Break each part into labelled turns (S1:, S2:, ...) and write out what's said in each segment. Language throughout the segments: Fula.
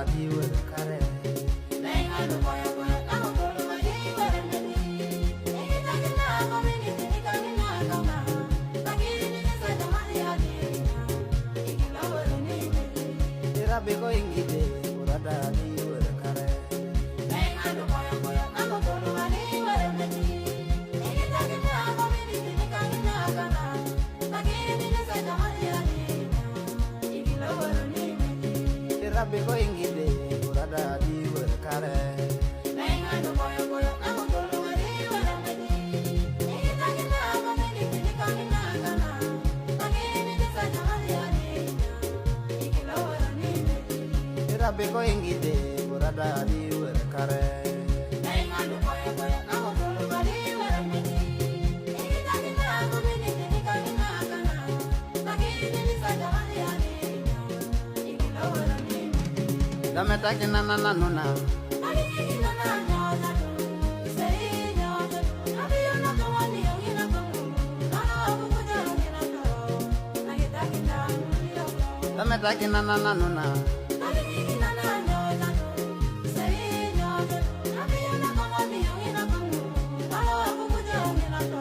S1: di wer kare
S2: Nenga no boya boya kamo kolo mari wara nani. Ita kina kami ni nika kina kama. Takiri ni sa jamani hadi. Ikila wara ni.
S1: ira be ko ingide urada di wer kare
S2: Nenga no boya boya kamo kolo mari wara nani. Ita kina kami ni nika kina kama. Takiri ni sa jamani hadi. Ikila wara ni.
S1: ira be ko ingide urada di wer kare
S2: Nenga no boya boya kamo kolo mari wara nani. Ita kina kami ni nika kina kama. Takiri ni sa jamani hadi. Ikila wara ni.
S1: ira be ko ingide urada di wer kare
S2: Nenga no boya boya kamo kolo mari wara nani. Ita kina kami ni nika kina kama. Takiri ni sa jamani hadi. Ikila wara ni.
S1: dameta kinana nanuna
S2: Ali kina na nyola tu. Sei nyola tu. Abiyo na kawani yongina kamu. Nana abu kuja yongina tu. Nagita kina nulio.
S1: dameta kinana nanuna
S2: Ali kina na nyola tu. Sei nyola tu. Abiyo na kawani yongina kamu. Nana abu kuja yongina tu.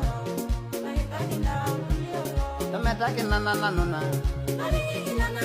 S2: Nagita kina nulio.
S1: dameta kinana nanuna
S2: Ali kina na